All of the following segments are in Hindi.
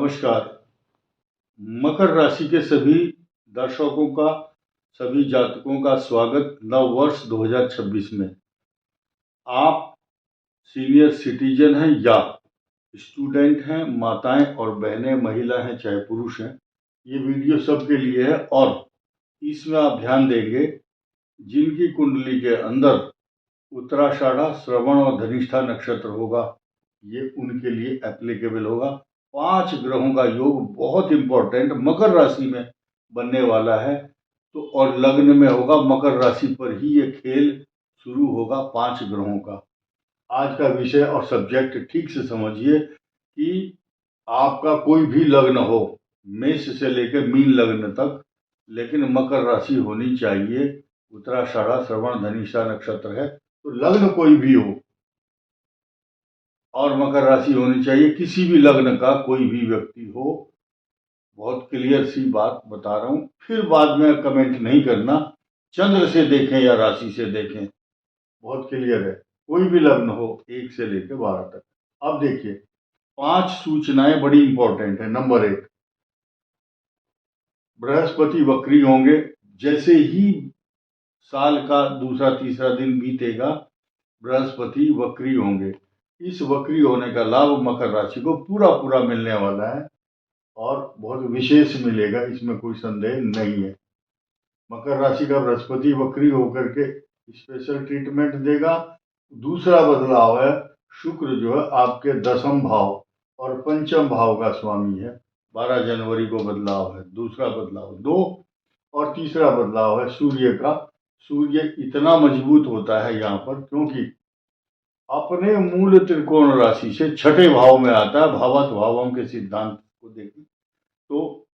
नमस्कार। मकर राशि के सभी दर्शकों का, सभी जातकों का स्वागत नव वर्ष 2026 में। आप सीनियर सिटीजन हैं या स्टूडेंट हैं, माताएं और बहनें, महिला हैं चाहे पुरुष हैं, ये वीडियो सबके लिए है। और इसमें आप ध्यान देंगे जिनकी कुंडली के अंदर उत्तराषाढ़ा, श्रवण और धनिष्ठा नक्षत्र होगा, ये उनके लिए एप्लीकेबल होगा। 5 ग्रहों का योग बहुत इंपॉर्टेंट मकर राशि में बनने वाला है, तो और लग्न में होगा। मकर राशि पर ही ये खेल शुरू होगा 5 ग्रहों का। आज का विषय और सब्जेक्ट ठीक से समझिए कि आपका कोई भी लग्न हो, मेष से लेकर मीन लग्न तक, लेकिन मकर राशि होनी चाहिए। उत्तराषाढ़ा, श्रवण, धनिष्ठा नक्षत्र है तो लग्न कोई भी हो और मकर राशि होनी चाहिए। किसी भी लग्न का कोई भी व्यक्ति हो, बहुत क्लियर सी बात बता रहा हूं। फिर बाद में कमेंट नहीं करना, चंद्र से देखें या राशि से देखें, बहुत क्लियर है। कोई भी लग्न हो 1 से लेकर 12 तक। अब देखिए 5 सूचनाएं बड़ी इंपॉर्टेंट है। नंबर 1, बृहस्पति वक्री होंगे। जैसे ही साल का दूसरा तीसरा दिन बीतेगा, बृहस्पति वक्री होंगे। इस वक्री होने का लाभ मकर राशि को पूरा पूरा मिलने वाला है और बहुत विशेष मिलेगा, इसमें कोई संदेह नहीं है। मकर राशि का बृहस्पति वक्री होकर के स्पेशल ट्रीटमेंट देगा। दूसरा बदलाव है, शुक्र जो है आपके 10वें भाव और 5वें भाव का स्वामी है। 12 जनवरी को बदलाव है, दूसरा बदलाव 2। और तीसरा बदलाव है सूर्य का। सूर्य इतना मजबूत होता है यहाँ पर क्योंकि अपने मूल त्रिकोण राशि से 6ठे भाव में आता है। भावात भावों के सिद्धांत को देखें तो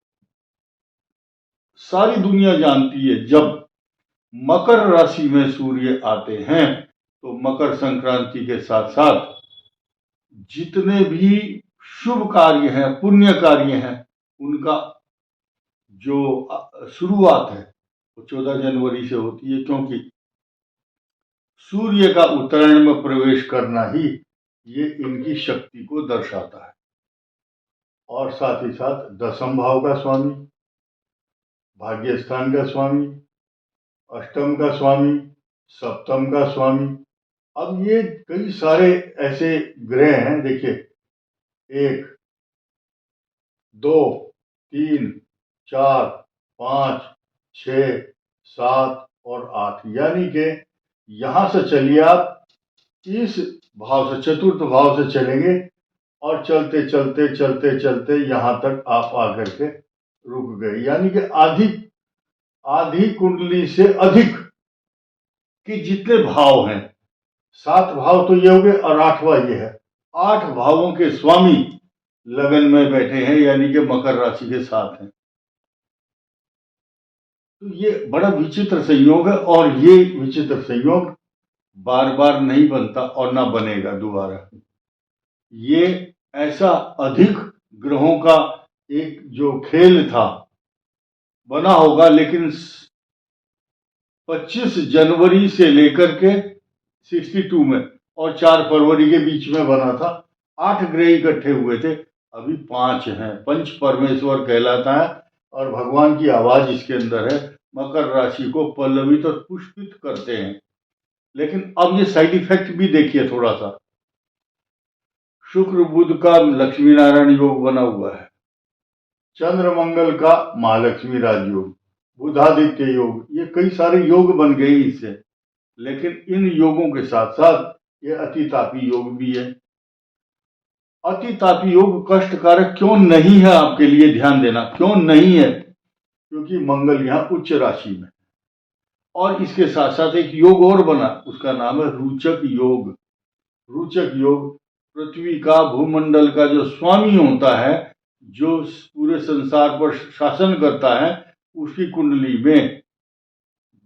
सारी दुनिया जानती है, जब मकर राशि में सूर्य आते हैं तो मकर संक्रांति के साथ साथ जितने भी शुभ कार्य हैं, पुण्य कार्य हैं, उनका जो शुरुआत है वो 14 जनवरी से होती है, क्योंकि सूर्य का उत्तरायण में प्रवेश करना ही ये इनकी शक्ति को दर्शाता है। और साथ ही साथ 10वें भाव का स्वामी, भाग्य स्थान का स्वामी, अष्टम का स्वामी, सप्तम का स्वामी। अब ये कई सारे ऐसे ग्रह हैं, देखिए 1, 2, 3, 4, 5, 6, 7 और 8, यानी कि यहां से चलिए आप इस भाव से, चतुर्थ भाव से चलेंगे और चलते चलते चलते चलते यहां तक आप आकर के रुक गए। यानी कि आधी कुंडली से अधिक के जितने भाव हैं, 7 भाव तो ये हो गए और 8वां ये है। 8 भावों के स्वामी लगन में बैठे हैं, यानी कि मकर राशि के साथ हैं। तो ये बड़ा विचित्र संयोग है और ये विचित्र संयोग बार बार नहीं बनता और ना बनेगा दोबारा। ये ऐसा अधिक ग्रहों का एक जो खेल था बना होगा, लेकिन 25 जनवरी से लेकर के 62 में और 4 फरवरी के बीच में बना था। 8 ग्रह इकट्ठे हुए थे, अभी 5 हैं। पंच परमेश्वर कहलाता है और भगवान की आवाज इसके अंदर है। मकर राशि को पल्लवित और पुष्पित करते हैं। लेकिन अब ये साइड इफेक्ट भी देखिए थोड़ा सा। शुक्र बुध का लक्ष्मी नारायण योग बना हुआ है, चंद्र मंगल का महालक्ष्मी राजयोग, बुधादित्य योग, ये कई सारे योग बन गए इससे। लेकिन इन योगों के साथ साथ ये अतितापी योग भी है। अतितापी योग कष्टकारक क्यों नहीं है आपके लिए, ध्यान देना, क्यों नहीं है? क्योंकि मंगल यहाँ उच्च राशि में। और इसके साथ साथ एक योग और बना, उसका नाम है रोचक योग। रोचक योग पृथ्वी का, भूमंडल का जो स्वामी होता है, जो पूरे संसार पर शासन करता है, उसकी कुंडली में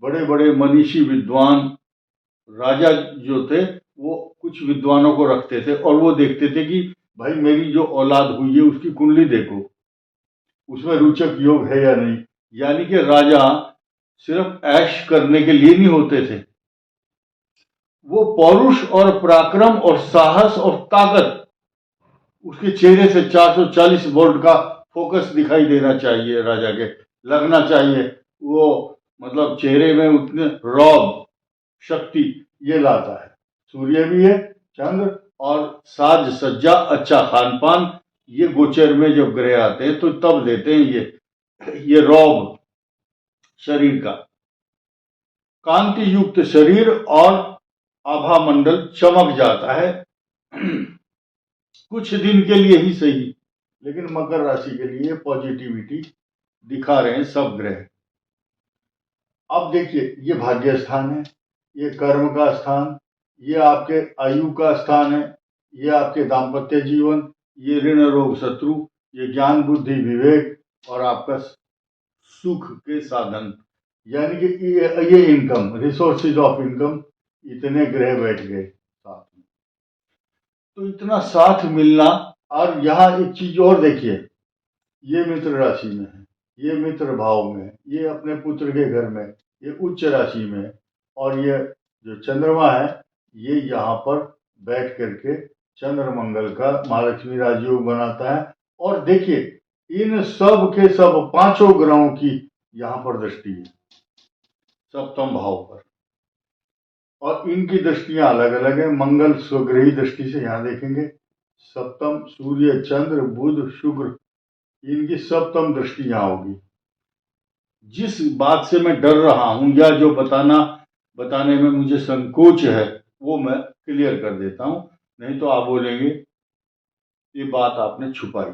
बड़े बड़े मनीषी विद्वान राजा जो थे, वो कुछ विद्वानों को रखते थे और वो देखते थे कि भाई मेरी जो औलाद हुई है उसकी कुंडली देखो, उसमें रोचक योग है या नहीं। यानी कि राजा सिर्फ ऐश करने के लिए नहीं होते थे, वो पौरुष और पराक्रम और साहस और ताकत उसके चेहरे से 440 वोल्ट का फोकस दिखाई देना चाहिए, राजा के लगना चाहिए वो, मतलब चेहरे में उतने रौब शक्ति ये लाता है। सूर्य भी है, चंद्र और साज सज्जा, अच्छा खान पान, ये गोचर में जब ग्रह आते हैं तो तब देते हैं ये रौब शरीर का। कांति युक्त शरीर और आभा मंडल चमक जाता है कुछ दिन के लिए ही सही, लेकिन मकर राशि के लिए पॉजिटिविटी दिखा रहे हैं सब ग्रह। अब देखिए, ये भाग्य स्थान है, ये कर्म का स्थान, ये आपके आयु का स्थान है, ये आपके दाम्पत्य जीवन, ये ऋण रोग शत्रु, ये ज्ञान बुद्धि विवेक और आपका सुख के साधन, यानी कि ये इनकम, रिसोर्सेज ऑफ इनकम, इतने ग्रह बैठ गए साथ में। तो इतना साथ मिलना। और यहाँ एक चीज और देखिए, ये मित्र राशि में है, ये मित्र भाव में है, ये अपने पुत्र के घर में, ये उच्च राशि में है, और ये जो चंद्रमा है ये यहाँ पर बैठ करके चंद्र मंगल का महालक्ष्मी राजयोग बनाता है। और देखिए, इन सब के सब पांचों ग्रहों की यहाँ पर दृष्टि है सप्तम भाव पर, और इनकी दृष्टियां अलग अलग है। मंगल स्वग्रही दृष्टि से यहाँ देखेंगे, सप्तम सूर्य चंद्र बुध शुक्र, इनकी सप्तम दृष्टि यहाँ होगी। जिस बात से मैं डर रहा हूं या जो बताने में मुझे संकोच है वो मैं क्लियर कर देता हूं, नहीं तो आप बोलेंगे ये बात आपने छुपाई।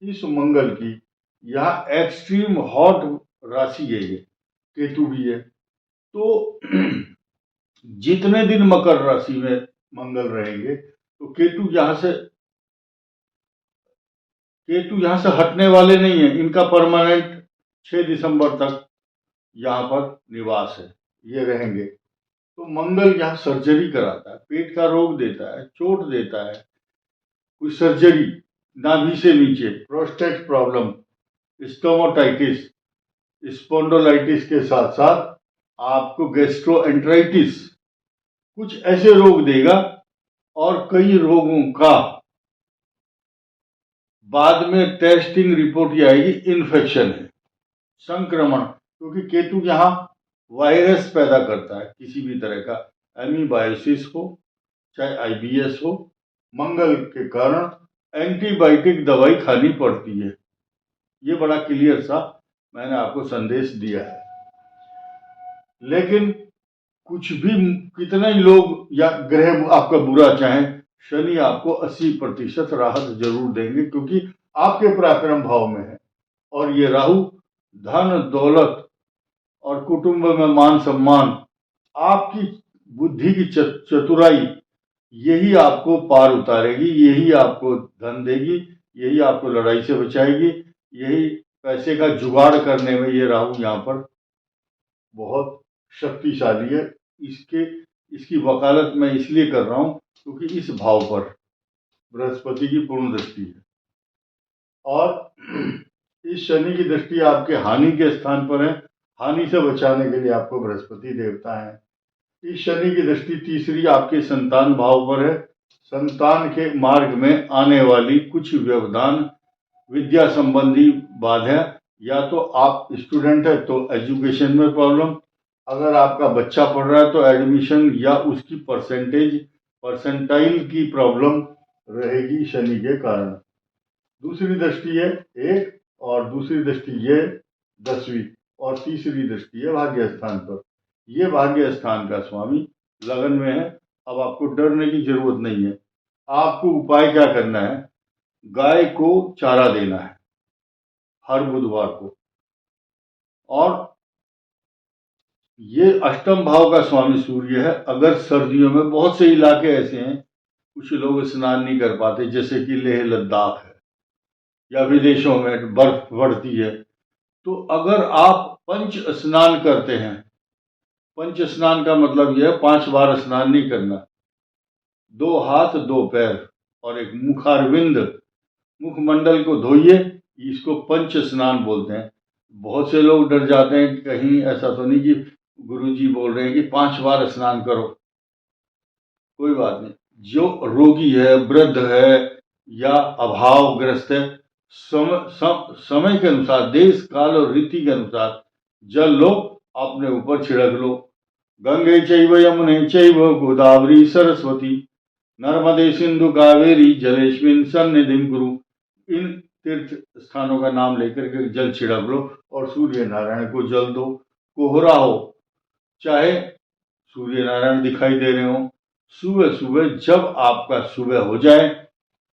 इस मंगल की यहाँ एक्सट्रीम हॉट राशि है, ये केतु भी है। तो जितने दिन मकर राशि में मंगल रहेंगे तो केतु यहाँ से हटने वाले नहीं है, इनका परमानेंट 6 दिसंबर तक यहाँ पर निवास है, ये रहेंगे। तो मंगल यहाँ सर्जरी कराता है, पेट का रोग देता है, चोट देता है, कोई सर्जरी, नाभि से नीचे प्रोस्टेट प्रॉब्लम, स्टोमाटाइटिस, स्पॉन्डोलाइटिस के साथ साथ आपको गैस्ट्रोएंटराइटिस, कुछ ऐसे रोग देगा। और कई रोगों का बाद में टेस्टिंग रिपोर्ट ये आएगी इन्फेक्शन है, संक्रमण, क्योंकि केतु यहाँ वायरस पैदा करता है किसी भी तरह का, एमीबायोसिस हो चाहे आईबीएस हो, मंगल के कारण एंटीबायोटिक दवाई खानी पड़ती है। ये बड़ा क्लियर सा मैंने आपको संदेश दिया है। लेकिन कुछ भी, कितना ही लोग या ग्रह आपका बुरा चाहे, शनि आपको 80% राहत जरूर देंगे, क्योंकि आपके पराक्रम भाव में है। और ये राहु धन दौलत और कुटुंब में मान सम्मान, आपकी बुद्धि की चतुराई, यही आपको पार उतारेगी, यही आपको धन देगी, यही आपको लड़ाई से बचाएगी, यही पैसे का जुगाड़ करने में ये राहु यहाँ पर बहुत शक्तिशाली है। इसकी वकालत मैं इसलिए कर रहा हूं क्योंकि इस भाव पर बृहस्पति की पूर्ण दृष्टि है, और इस शनि की दृष्टि आपके हानि के स्थान पर है। हानि से बचाने के लिए आपको बृहस्पति देवता है। इस शनि की दृष्टि तीसरी आपके संतान भाव पर है। संतान के मार्ग में आने वाली कुछ व्यवधान, विद्या संबंधी बाधा, या तो आप स्टूडेंट है तो एजुकेशन में प्रॉब्लम, अगर आपका बच्चा पढ़ रहा है तो एडमिशन या उसकी परसेंटाइल की प्रॉब्लम रहेगी शनि के कारण। दूसरी दृष्टि है 1, और दूसरी दृष्टि ये 10वीं, और तीसरी दृष्टि है भाग्य स्थान पर। ये भाग्य स्थान का स्वामी लगन में है। अब आपको डरने की जरूरत नहीं है। आपको उपाय क्या करना है, गाय को चारा देना है हर बुधवार को। और ये अष्टम भाव का स्वामी सूर्य है। अगर सर्दियों में बहुत से इलाके ऐसे हैं कुछ लोग स्नान नहीं कर पाते, जैसे कि लेह लद्दाख है या विदेशों में बर्फ पड़ती है, तो अगर आप पंच स्नान करते हैं, पंच स्नान का मतलब यह है 5 बार स्नान नहीं करना, 2 हाथ 2 पैर और एक मुखारविंद, मुखमंडल को धोइए, इसको पंच स्नान बोलते हैं। बहुत से लोग डर जाते हैं कि कहीं ऐसा तो नहीं कि गुरुजी बोल रहे हैं कि 5 बार स्नान करो। कोई बात नहीं, जो रोगी है, वृद्ध है या अभावग्रस्त है, समय के अनुसार, देश काल और रीति के अनुसार जल लो, अपने ऊपर छिड़क लो। गंगे चैव यमुने चैव गोदावरी सरस्वती नर्मदे सिंधु कावेरी जलेस्मिन सन्निधिं कुरु। इन तीर्थ स्थानों का नाम लेकर के जल छिड़क लो और सूर्य नारायण को जल दो। कोहरा हो, चाहे सूर्य नारायण दिखाई दे रहे हो, सुबह सुबह जब आपका सुबह हो जाए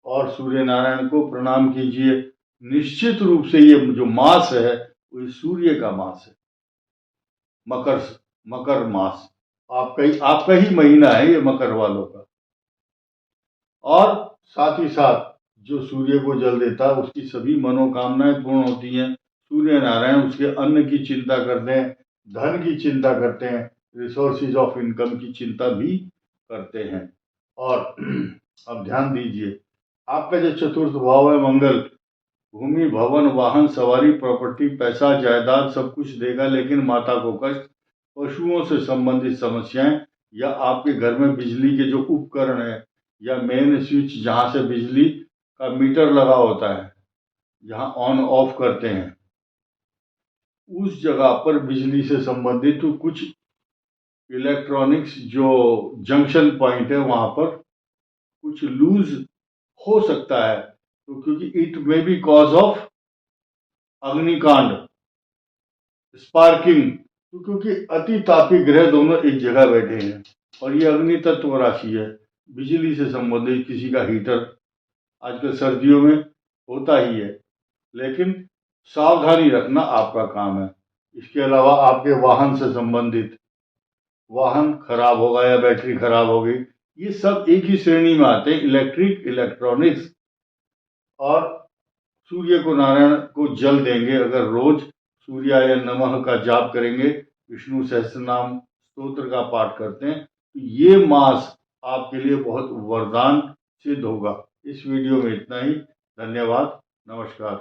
और सूर्य नारायण को प्रणाम कीजिए। निश्चित रूप से ये जो मास है वो सूर्य का मास है, मकर मास, आपका ही महीना है ये मकर वालों का। और साथ ही साथ जो सूर्य को जल देता है उसकी सभी मनोकामनाएं पूर्ण होती हैं। सूर्य नारायण उसके अन्न की चिंता करते हैं, धन की चिंता करते हैं, रिसोर्सेज ऑफ इनकम की चिंता भी करते हैं। और अब ध्यान दीजिए, आपका जो चतुर्थ भाव है मंगल, भूमि भवन वाहन सवारी प्रॉपर्टी पैसा जायदाद सब कुछ देगा, लेकिन माता को कष्ट, पशुओं से संबंधित समस्याएं, या आपके घर में बिजली के जो उपकरण है या मेन स्विच जहां से बिजली का मीटर लगा होता है, जहां ऑन ऑफ करते हैं, उस जगह पर बिजली से संबंधित तो कुछ इलेक्ट्रॉनिक्स जो जंक्शन पॉइंट है वहां पर कुछ लूज हो सकता है, तो क्योंकि it may be cause of अग्निकांड, स्पार्किंग, तो क्योंकि अति तापी ग्रह दोनों एक जगह बैठे हैं और ये अग्नि तत्व राशि है। बिजली से संबंधित किसी का हीटर आजकल सर्दियों में होता ही है, लेकिन सावधानी रखना आपका काम है। इसके अलावा आपके वाहन से संबंधित, वाहन खराब होगा या बैटरी खराब हो गई, ये सब एक ही श्रेणी में आते हैं, इलेक्ट्रिक, इलेक्ट्रॉनिक्स। और सूर्य को नारायण को जल देंगे अगर रोज सूर्याय नमः का जाप करेंगे, विष्णु सहस्त्रनाम स्तोत्र का पाठ करते हैं, तो ये मास आपके लिए बहुत वरदान सिद्ध होगा। इस वीडियो में इतना ही। धन्यवाद, नमस्कार।